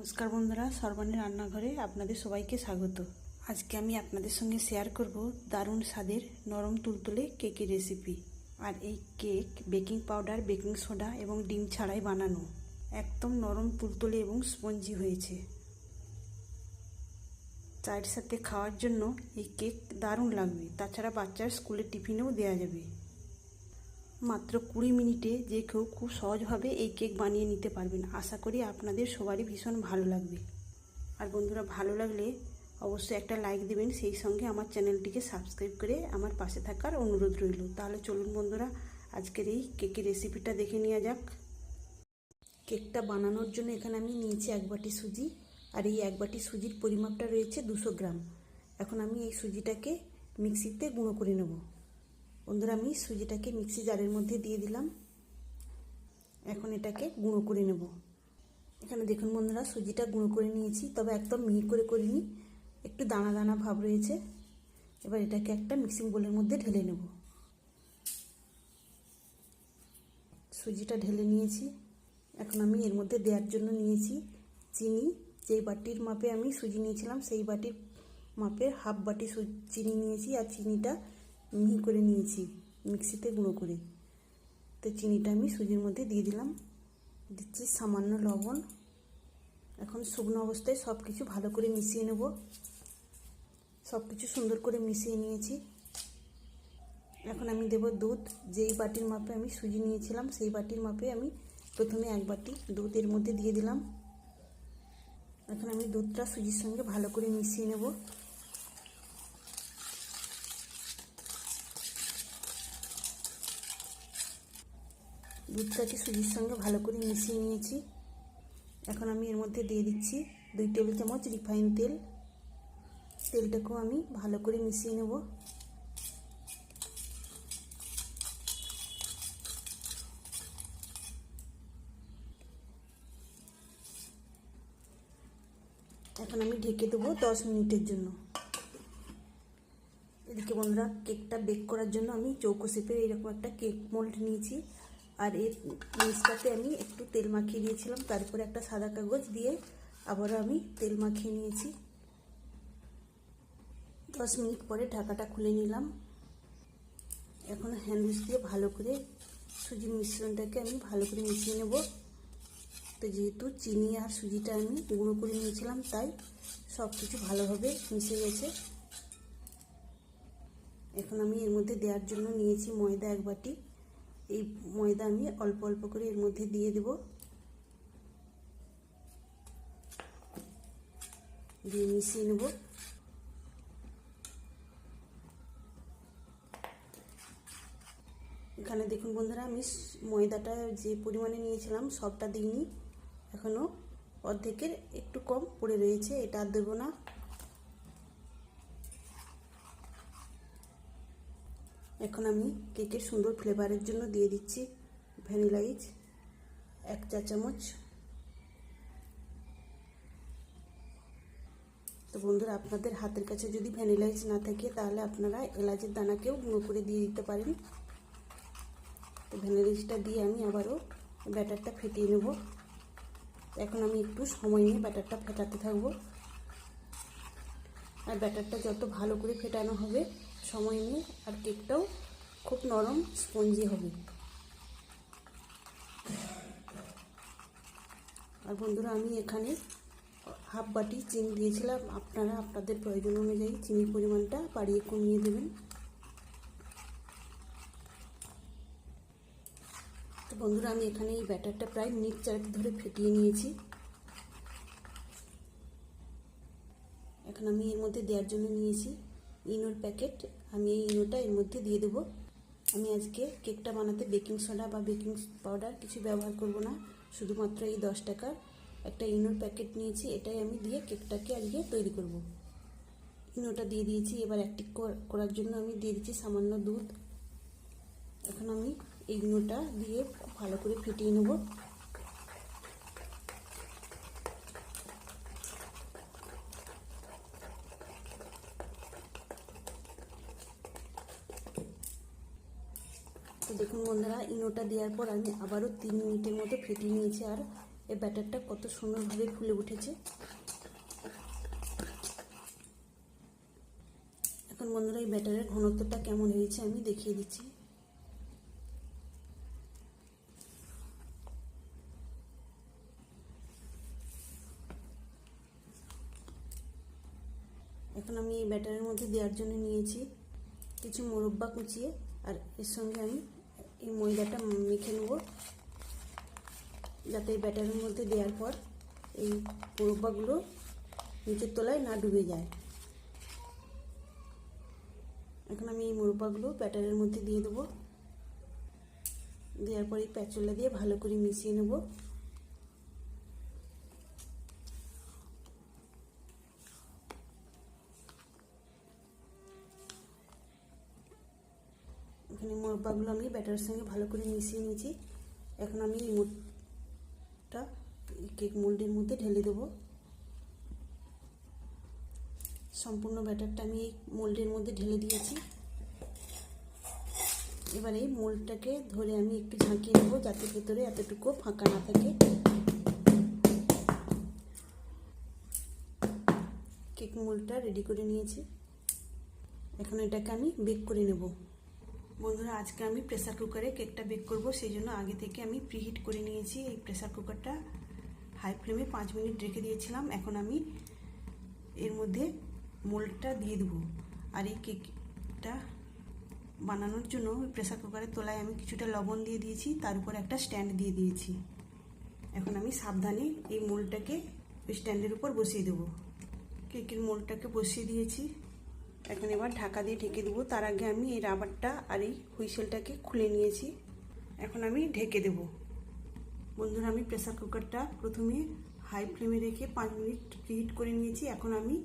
নমস্কার বন্ধুরা, সর্বাণী রান্নাঘরে আপনাদের সবাইকে স্বাগত। আজকে আমি আপনাদের সঙ্গে শেয়ার করব দারুণ স্বাদের নরম তুলতুলে কেকের রেসিপি। আর এই cake baking powder, baking soda এবং ডিম ছাড়াই বানানো। একদম নরম তুলতুলে এবং স্পঞ্জি হয়েছে। চায়ের সাথে খাওয়ার জন্য এই কেক দারুণ লাগবে। তাছাড়া বাচ্চার স্কুলের টিফিনেও দেওয়া যাবে। মাত্র 20 মিনিটে যে কেউ খুব সহজভাবে এই কেক বানিয়ে নিতে পারবেন। আশা করি আপনাদের সবারই ভীষণ ভালো লাগবে। আর বন্ধুরা, ভালো লাগলে অবশ্যই একটা লাইক দেবেন, সেই সঙ্গে আমার চ্যানেলটিকে সাবস্ক্রাইব করে আমার পাশে থাকার অনুরোধ রইল। তাহলে চলুন বন্ধুরা, আজকের এই কেকের রেসিপিটা দেখে নেওয়া যাক। কেকটা বানানোর জন্য এখানে আমি নিয়েছি 1 বাটি সুজি। আর এই 1 বাটি সুজির পরিমাপটা রয়েছে 200 গ্রাম। এখন আমি এই সুজিটাকে মিক্সিতে গুঁড়ো করে নেব। বন্ধুরা, আমি সুজিটাকে মিক্সি জারের মধ্যে দিয়ে দিলাম। এখন এটাকে গুঁড়ো করে নেব। এখানে দেখুন বন্ধুরা, সুজিটা গুঁড়ো করে নিয়েছি, তবে একদম মিহি করে করিনি, একটু দানা দানা ভাব রয়েছে। এবার এটাকে একটা মিক্সিং বোলের মধ্যে ঢেলে নেব। সুজিটা ঢেলে নিয়েছি। এখন আমি এর মধ্যে দেওয়ার জন্য নিয়েছি চিনি। যেই বাটির মাপে আমি সুজি নিয়েছিলাম সেই বাটির মাপের হাফ বাটি চিনি নিয়েছি। আর চিনিটা মিহি করে নিয়েছি মিক্সিতে গুঁড়ো করে। তো চিনিটা আমি সুজির মধ্যে দিয়ে দিলাম। দিচ্ছি সামান্য লবণ। এখন শুকনো অবস্থায় সব কিছু ভালো করে মিশিয়ে নেব। সব কিছু সুন্দর করে মিশিয়ে নিয়েছি। এখন আমি দেব দুধ। যেই বাটির মাপে আমি সুজি নিয়েছিলাম সেই বাটির মাপে আমি প্রথমে 1 বাটি দুধ এর মধ্যে দিয়ে দিলাম। এখন আমি দুধটা সুজির সঙ্গে ভালো করে মিশিয়ে নেব। দুধটাকে সুজির সঙ্গে ভালো করে মিশিয়ে নিয়েছি। এখন আমি এর মধ্যে দিয়ে দিচ্ছি 2 টেবিল চামচ রিফাইন তেল। তেলটাকেও আমি ভালো করে মিশিয়ে নেব। এখন আমি ঢেকে দেবো 10 মিনিটের জন্য। এদিকে বন্ধুরা, কেকটা বেক করার জন্য আমি চৌকো শেপের এরকম একটা কেক মোল্ড নিয়েছি। আর এর নিচটাতে আমি একটু তেল মাখিয়ে দিয়েছিলাম, তারপরে একটা সাদা কাগজ দিয়ে আবারও আমি তেল মাখিয়ে নিয়েছি। 10 মিনিট পরে ঢাকাটা খুলে নিলাম। এখন হ্যান্ড উইচ দিয়ে ভালো করে সুজির মিশ্রণটাকে আমি ভালো করে মিশিয়ে নেব। তো যেহেতু চিনি আর সুজিটা আমি গুঁড়ো করে নিয়েছিলাম, তাই সব কিছু ভালোভাবে মিশে গেছে। এখন আমি এর মধ্যে দেওয়ার জন্য নিয়েছি ময়দা 1 বাটি। এই ময়দা আমি অল্প অল্প করে এর মধ্যে দিয়ে দেব। দিয়ে মিশিয়ে নেব। এখানে দেখুন বন্ধুরা, আমি ময়দাটা যে পরিমাণে নিয়েছিলাম সবটা দিইনি, এখনও অর্ধেকের একটু কম পড়ে রয়েছে, এটা আর দেবো না। এখন আমি কেকের সুন্দর ফ্লেভারের জন্য দিয়ে দিচ্ছি ভ্যানিলা এসেন্স 1 চা চামচ। তো বন্ধুরা, আপনাদের হাতের কাছে যদি ভ্যানিলা এসেন্স না থাকে তাহলে আপনারা এলাচের দানাকেও গুঁড়ো করে দিয়ে দিতে পারেন। তো ভ্যানিলা এসেন্সটা দিয়ে আমি আবারও ব্যাটারটা ফেটিয়ে নেব। এখন আমি একটু সময় নিয়ে ব্যাটারটা ফেটাতে থাকবো। আর ব্যাটারটা যত ভালো করে ফেটানো হবে সময় নিয়ে, আর কেকটাও খুব নরম স্পঞ্জি হবে। আর বন্ধুরা, আমি এখানে হাফ বাটি চিনি দিয়েছিলাম। আপনারা আপনাদের প্রয়োজন অনুযায়ী চিনির পরিমাণটা বাড়িয়ে কমিয়ে দেবেন। তো বন্ধুরা, আমি এখানে এই ব্যাটারটা প্রায় মিনিট 4 ধরে ফেটিয়ে নিয়েছি। এখন আমি এর মধ্যে দেওয়ার জন্য নিয়েছি ইনোর প্যাকেট। আমি এই ইনোটা এর মধ্যে দিয়ে দেব। আমি আজকে কেকটা বানাতে বেকিং সোডা বা বেকিং পাউডার কিছু ব্যবহার করব না, শুধুমাত্র এই 10 টাকার একটা ইনোর প্যাকেট নিয়েছি, এটাই আমি দিয়ে কেকটাকে আজকে তৈরি করব। ইনোটা দিয়ে দিয়েছি। এবার অ্যাক্টিভ করার জন্য আমি দিয়ে দিচ্ছি সামান্য দুধ। এখন আমি এই ইনোটা দিয়ে খুব ভালো করে ফেটিয়ে নেব। তো দেখুন বন্ধুরা, ইনোটা দেওয়ার পর আমি আবারও 3 মিনিটের মতো ফেটিয়ে নিয়েছি। আর এই ব্যাটারটা কত সুন্দরভাবে ফুলে উঠেছে। এখন বন্ধুরা এই ব্যাটারের ঘনত্বটা কেমন হয়েছে আমি দেখিয়ে দিচ্ছি। এখন আমি এই ব্যাটারের মধ্যে দেওয়ার জন্য নিয়েছি কিছু মোরব্বা কুচিয়ে, আর এর সঙ্গে আমি এই ময়দাটা মেখে নেব, যাতে এই ব্যাটারের মধ্যে দেওয়ার পর এই মোরব্বাগুলো নিচের তলায় না ডুবে যায়। এখন আমি এই মোরব্বাগুলো ব্যাটারের মধ্যে দিয়ে দেবো। দেওয়ার পর এই প্যাচুলা দিয়ে ভালো করে মিশিয়ে নেব। এখানে মোরব্বাগুলো আমি ব্যাটারের সঙ্গে ভালো করে মিশিয়ে নিয়েছি। এখন আমি এই মোটটা কেক মোল্ডের মধ্যে ঢেলে দেবো। সম্পূর্ণ ব্যাটারটা আমি এই মোল্ডের মধ্যে ঢেলে দিয়েছি। এবার এই মোল্ডটাকে ধরে আমি একটু ঝাঁকিয়ে নেব, যাতে ভেতরে এতটুকু ফাঁকা না থাকে। কেক মোল্ডটা রেডি করে নিয়েছি। এখন এটাকে আমি বেক করে নেব। বন্ধুরা, আজকে আমি প্রেসার কুকারে কেকটা বেক করব, সেই জন্য আগে থেকে আমি প্রিহিট করে নিয়েছি। এই প্রেসার কুকারটা হাই ফ্লেমে 5 মিনিট রেখে দিয়েছিলাম। এখন আমি এর মধ্যে মোল্ডটা দিয়ে দেবো। আর এই কেকটা বানানোর জন্য প্রেসার কুকারের তলায় আমি কিছুটা লবণ দিয়ে দিয়েছি, তার উপর একটা স্ট্যান্ড দিয়ে দিয়েছি। এখন আমি সাবধানে এই মোল্ডটাকে ওই স্ট্যান্ডের উপর বসিয়ে দেবো। কেকের মোল্ডটাকে বসিয়ে দিয়েছি। এখন এবার ঢাকা দিয়ে ঢেকে দেবো। তার আগে আমি এই রাবারটা আর এই হুইসেলটাকে খুলে নিয়েছি। এখন আমি ঢেকে দেব। বন্ধুরা, আমি প্রেসার কুকারটা প্রথমে হাই ফ্লেমে রেখে 5 মিনিট প্রিহিট করে নিয়েছি। এখন আমি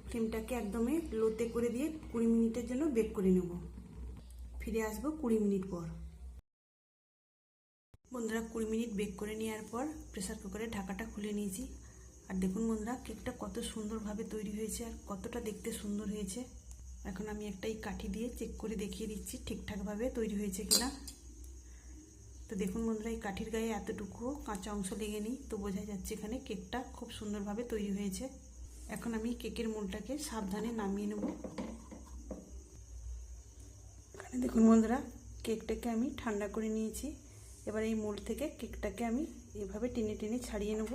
ফ্লেমটাকে একদমই লোতে করে দিয়ে 20 মিনিটের জন্য বেক করে নেব। ফিরে আসবো 20 মিনিট পর। বন্ধুরা, 20 মিনিট বেক করে নেওয়ার পর প্রেসার কুকারের ঢাকাটা খুলে নিয়েছি। আর দেখুন বন্ধুরা, কেকটা কত সুন্দরভাবে তৈরি হয়েছে আর কতটা দেখতে সুন্দর হয়েছে। এখন আমি একটা এই কাঠি দিয়ে চেক করে দেখিয়ে দিচ্ছি ঠিকঠাকভাবে তৈরি হয়েছে কিনা। তো দেখুন বন্ধুরা, এই কাঠির গায়ে এতটুকুও কাঁচা অংশ লেগে নেই, তো বোঝা যাচ্ছে এখানে কেকটা খুব সুন্দরভাবে তৈরি হয়েছে। এখন আমি কেকের মোল্ডটাকে সাবধানে নামিয়ে নেব। এখানে দেখুন বন্ধুরা, কেকটাকে আমি ঠান্ডা করে নিয়েছি। এবার এই মোল্ড থেকে কেকটাকে আমি এভাবে টেনে টেনে ছাড়িয়ে নেব।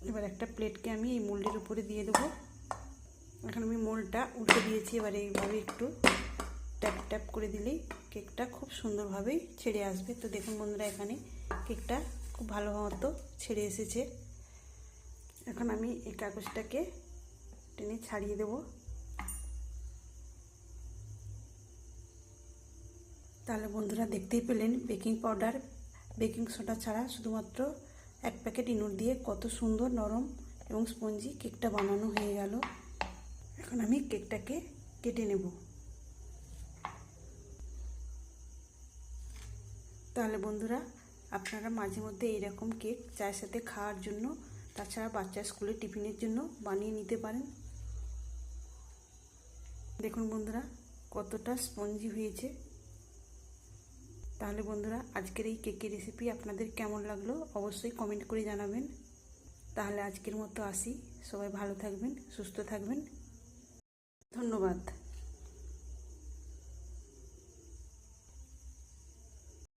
এবার একটা প্লেটকে আমি এই মোল্ডের উপরে দিয়ে দেবো। এখন আমি মোল্ডটা উল্টে দিয়েছি। এবার এইভাবে একটু ট্যাপ ট্যাপ করে দিলেই কেকটা খুব সুন্দরভাবেই ছেড়ে আসবে। তো দেখুন বন্ধুরা, এখানে কেকটা খুব ভালো মতো ছেড়ে এসেছে। এখন আমি এই কাগজটাকে টেনে ছাড়িয়ে দেব। তাহলে বন্ধুরা, দেখতেই পেলেন বেকিং পাউডার, বেকিং সোডা ছাড়া শুধুমাত্র 1 প্যাকেট ইনোর দিয়ে কত সুন্দর নরম এবং স্পঞ্জি কেকটা বানানো হয়ে গেল। এখন আমি কেকটাকে কেটে নেব। তাহলে বন্ধুরা, আপনারা মাঝে মধ্যে এইরকম কেক চায়ের সাথে খাওয়ার জন্য, তাছাড়া বাচ্চার স্কুলের টিফিনের জন্য বানিয়ে নিতে পারেন। দেখুন বন্ধুরা, কতটা স্পঞ্জি হয়েছে। তাহলে বন্ধুরা, আজকের এই কেকের রেসিপি আপনাদের কেমন লাগলো অবশ্যই কমেন্ট করে জানাবেন। তাহলে আজকের মতো আসি। সবাই ভালো থাকবেন, সুস্থ থাকবেন। ধন্যবাদ।